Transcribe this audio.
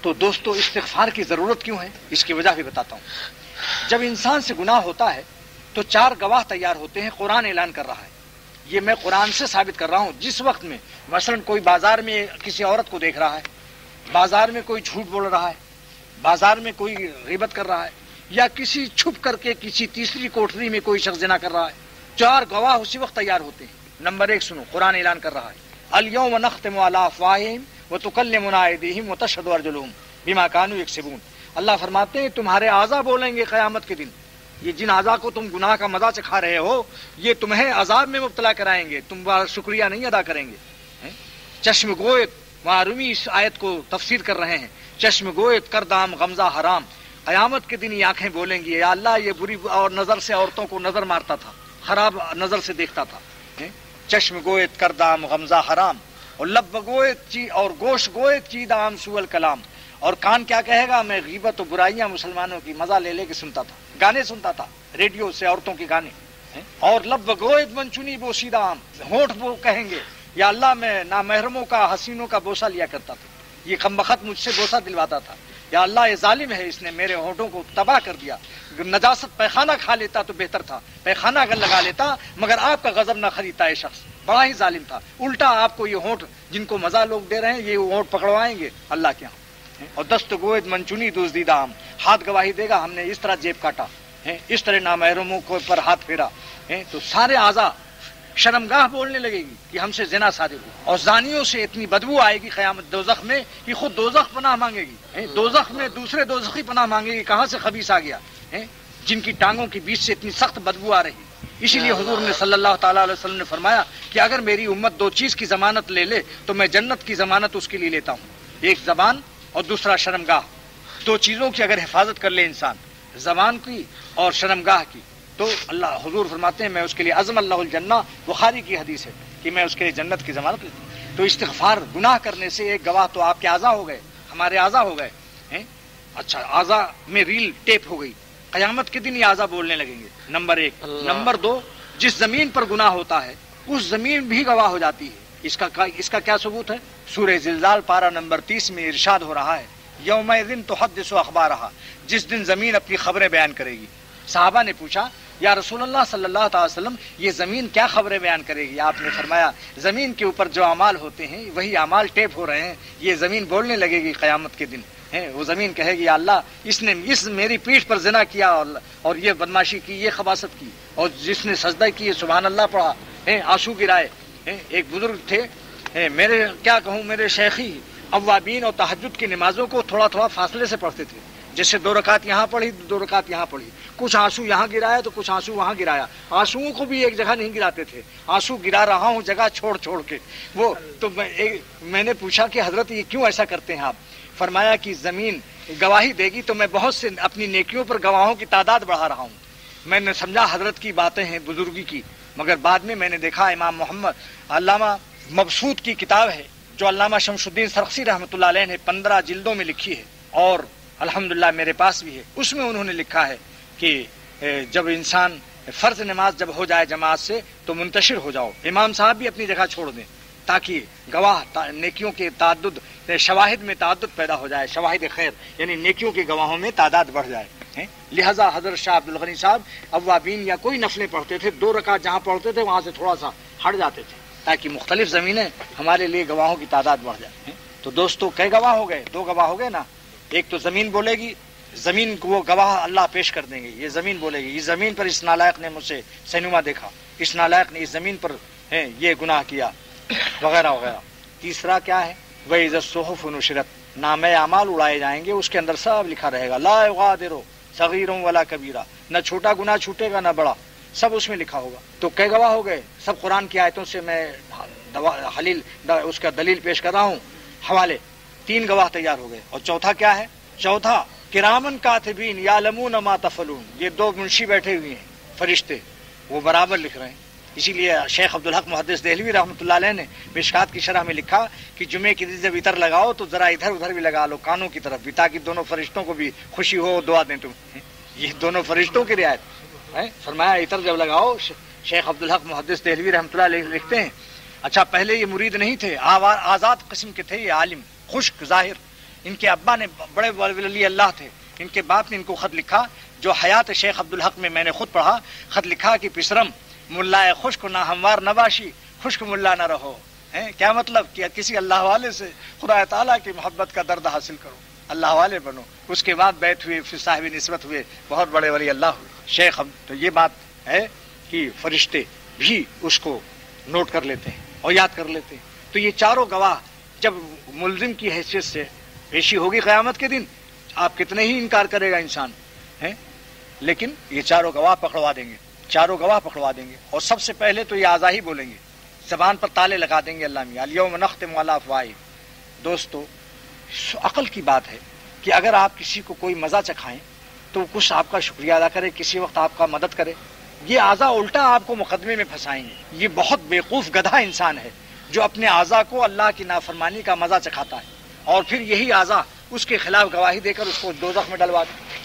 تو دوستو استغفار کی ضرورت کیوں ہے، اس کی وجہ بھی بتاتا ہوں۔ جب انسان سے گناہ ہوتا ہے تو 4 گواہ تیار ہوتے ہیں، قرآن اعلان کر رہا ہے، یہ میں قرآن سے ثابت کر رہا ہوں۔ جس وقت میں مثلا کوئی بازار میں کسی عورت کو دیکھ رہا ہے، بازار میں کوئی جھوٹ بول رہا ہے، بازار میں کوئی غیبت کر رہا ہے، یا کسی چھپ کر کے کسی تیسری کوٹری میں کوئی شخص زنا کر رہا ہے، 4 گواہ اسی وقت تیار ہوتے ہیں۔ نمبر 1 سنو، قرآن اعلان کر رہا ہے الیوم نختم علی افواہہم وتکلمنا ایدیہم وتشہد ارجلہم بما کانوا یکسبون۔ اللہ فرماتے ہیں تمہارے اعضا بولیں گے قیامت کے دن، یہ جن اعضا کو تم گناہ کا مزہ چکھا رہے ہو یہ تمہیں عذاب میں مبتلا کرائیں گے، تم شکریہ نہیں ادا کریں گے۔ چشم گویت، وہاں رومی اس آیت کو تفسیر کر رہے ہیں، چشم گویت کردام غمزہ حرام، قیامت کے دن یہ آنکھیں بولیں گی یا اللہ یہ بری اور نظر سے عورتوں کو نظر مارتا تھا، خراب نظر سے دیکھتا تھا۔ چشم گویت کردام غمزہ حرام، اور لب گویت اور گوش گویت چیدام سول کلام، اور کان کیا کہے گا، میں غیبت و برائیاں مسلمانوں کی مزہ لے لے کے سنتا تھا، گانے سنتا تھا ریڈیو سے عورتوں کے گانے۔ اور لب گویت منچنی بوسیدہ عام، ہونٹ وہ کہیں گے یا اللہ میں نامحرموں کا حسینوں کا بوسہ لیا کرتا تھا، یہ کم بخت مجھ سے بوسہ دلواتا تھا، یا اللہ یہ ظالم ہے اس نے میرے ہونٹوں کو تباہ کر دیا، نجاست پیخانہ کھا لیتا تو بہتر تھا، پیخانہ اگر لگا لیتا مگر آپ کا غضب نہ خریدتا، یہ شخص بڑا ہی ظالم تھا، الٹا آپ کو یہ ہونٹ جن کو مزہ لوگ دے رہے ہیں یہ ہونٹ پکڑوائیں گے اللہ کے ہاں۔ اور دست گوید منچنی دزدیدہ ہم، ہاتھ گواہی دے گا ہم نے اس طرح جیب کاٹا، اس طرح نامحرموں کو پر ہاتھ پھیرا، تو سارے اعضا شرمگاہ بولنے لگے گی کہ ہم سے زنا صادر ہو، اور زانیوں سے اتنی بدبو آئے گی قیامت دوزخ میں کہ خود دوزخ پناہ مانگے گی، دوزخ میں دوسرے دوزخی پناہ مانگے گی، کہاں سے خبیث آ گیا جن کی ٹانگوں کے بیچ سے اتنی سخت بدبو آ رہی۔ اسی لیے حضور نے صلی اللہ تعالیٰ علیہ وسلم نے فرمایا کہ اگر میری امت 2 چیز کی ضمانت لے لے تو میں جنت کی ضمانت اس کے لیے لیتا ہوں، ایک زبان اور دوسرا شرمگاہ۔ 2 چیزوں کی اگر حفاظت کر لے انسان، زبان کی اور شرمگاہ کی، تو اللہ حضور فرماتے ہیں میں اس کے لیے عزم اللہ الجنہ، بخاری کی حدیث ہے کہ میں اس کے لیے جنت کی ضمانت لیتا ہوں۔ تو استغفار گناہ کرنے سے ایک گواہ تو آپ کے اعضا ہو گئے، ہمارے اعضا ہو گئے، اچھا اعضا میں ریل ٹیپ ہو گئی، قیامت کے دن یہ اعضا بولنے لگیں گے، نمبر 1۔ نمبر 2، جس زمین پر گناہ ہوتا ہے اس زمین بھی گواہ ہو جاتی ہے۔ اس کا کیا ثبوت ہے؟ سورہ زلزال پارہ نمبر 30 میں ارشاد ہو رہا ہے یومئذ تحدث اخبارہا، جس دن زمین اپنی خبریں بیان کرے گی۔ صحابہ نے پوچھا یا رسول اللہ صلی اللہ تعالی وسلم یہ زمین کیا خبریں بیان کرے گی؟ آپ نے فرمایا زمین کے اوپر جو اعمال ہوتے ہیں وہی اعمال ٹیپ ہو رہے ہیں، یہ زمین بولنے لگے گی قیامت کے دن، وہ زمین کہے گی یا اللہ اس نے میری پیٹھ پر زنا کیا اور یہ بدماشی کی، یہ خباثت کی، اور جس نے سجدہ کی سبحان اللہ پڑھا، آنسو گرائے۔ ایک بزرگ تھے، میرے کیا کہوں، میرے شیخی اوابین اور تہجد کی نمازوں کو تھوڑا تھوڑا فاصلے سے پڑھتے تھے، جیسے 2 رکعت یہاں پڑھی 2 رکعت یہاں پڑھی، کچھ آنسو یہاں گرایا تو کچھ آنسو وہاں گرایا، آنسوؤں کو بھی ایک جگہ نہیں گراتے تھے، آنسو گرا رہا ہوں جگہ چھوڑ چھوڑ کے۔ وہ تو میں نے پوچھا کہ حضرت یہ کیوں ایسا کرتے ہیں آپ؟ فرمایا کہ زمین گواہی دے گی تو میں بہت سے اپنی نیکیوں پر گواہوں کی تعداد بڑھا رہا ہوں۔ میں نے سمجھا حضرت کی باتیں ہیں بزرگی کی، مگر بعد میں نے دیکھا امام محمد علامہ مبسوط کی کتاب ہے جو علامہ شمس الدین سرخسی رحمۃ اللہ علیہ نے 15 جلدوں میں لکھی ہے، اور الحمدللہ میرے پاس بھی ہے۔ اس میں انہوں نے لکھا ہے کہ جب انسان فرض نماز جب ہو جائے جماعت سے تو منتشر ہو جاؤ، امام صاحب بھی اپنی جگہ چھوڑ دیں تاکہ گواہ نیکیوں کے تعدد، شواہد میں تعدد پیدا ہو جائے، شواہد خیر یعنی نیکیوں کے گواہوں میں تعداد بڑھ جائے۔ لہذا حضرت شاہ عبد الغنی صاحب اوابین یا کوئی نفلیں پڑھتے تھے، 2 رکعت جہاں پڑھتے تھے وہاں سے تھوڑا سا ہٹ جاتے تھے تاکہ مختلف زمینیں ہمارے لیے گواہوں کی تعداد بڑھ جائے۔ تو دوستو کئی گواہ ہو گئے؟ 2 گواہ ہو گئے نا۔ ایک تو زمین بولے گی، زمین کو وہ گواہ اللہ پیش کر دیں گے، یہ زمین بولے گی اس زمین پر اس نالائق نے مجھ سے سینما دیکھا، اس نالائق نے اس زمین پر یہ گناہ کیا وغیرہ وغیرہ۔ تیسرا کیا ہے؟ وَإِذَا الصُّحُفُ نُشِرَتْ، نامۂ اعمال اڑائے جائیں گے، اس کے اندر سب لکھا رہے گا، لا یغادر صغیر ولا کبیرہ، نہ چھوٹا گناہ چھوٹے گا نہ بڑا، سب اس میں لکھا ہوگا۔ تو کئی گواہ ہو گئے؟ سب قرآن کی آیتوں سے میں اس کا دلیل پیش کر رہا ہوں، حوالے۔ 3 گواہ تیار ہو گئے، اور چوتھا کیا ہے؟ چوتھا کرامن کاتبین یعلمون ما تفعلون، یہ 2 منشی بیٹھے ہوئے ہیں فرشتے، وہ برابر لکھ رہے ہیں۔ اسی لیے شیخ عبدالحق محدث دہلوی رحمۃ اللہ علیہ نے مشکات کی شرح میں لکھا کہ جمعے کے دن جب عطر لگاؤ تو ذرا ادھر ادھر بھی لگا لو، کانوں کی طرف بھی، تاکہ دونوں فرشتوں کو بھی خوشی ہو، دعا دیں تم۔ یہ دونوں فرشتوں کی رعایت ہے۔ فرمایا عطر جب لگاؤ، شیخ عبدالحق محدث دہلوی رحمۃ اللہ علیہ لکھتے ہیں، اچھا پہلے یہ مرید نہیں تھے، آزاد قسم کے تھے، یہ عالم خشک ظاہر، ان کے ابا نے بڑے ولی اللہ تھے، ان کے باپ نے ان کو خط لکھا جو حیات شیخ عبدالحق میں نے خود پڑھا، خط لکھا کہ پسرم ملائے خشک نہ ہموار نباشی، خشک ملا نہ رہو. کیا مطلب کہ کسی اللہ والے سے خدا تعالیٰ کی محبت کا درد حاصل کرو، اللہ والے بنو. اس کے بعد بیت ہوئے، پھر صاحب نسبت ہوئے، بہت بڑے ولی اللہ ہوئے شیخ. تو یہ بات ہے کہ فرشتے بھی اس کو نوٹ کر لیتے ہیں اور یاد کر لیتے ہیں. تو یہ چاروں گواہ جب ملزم کی حیثیت سے پیشی ہوگی قیامت کے دن، آپ کتنے ہی انکار کرے گا انسان ہے، لیکن یہ چاروں گواہ پکڑوا دیں گے، چاروں گواہ پکڑوا دیں گے. اور سب سے پہلے تو یہ اعضاء ہی بولیں گے، زبان پر تالے لگا دیں گے. اللہ میاں الیوم نختم علی افواہہم. دوستو عقل کی بات ہے کہ اگر آپ کسی کو کوئی مزہ چکھائیں تو کچھ آپ کا شکریہ ادا کرے، کسی وقت آپ کا مدد کرے. یہ اعضاء الٹا آپ کو مقدمے میں پھنسائیں گے. یہ بہت بیوقوف گدھا انسان ہے جو اپنے اعضاء کو اللہ کی نافرمانی کا مزہ چکھاتا ہے اور پھر یہی اعضاء اس کے خلاف گواہی دے کر اس کو دوزخ میں ڈلوا دیں.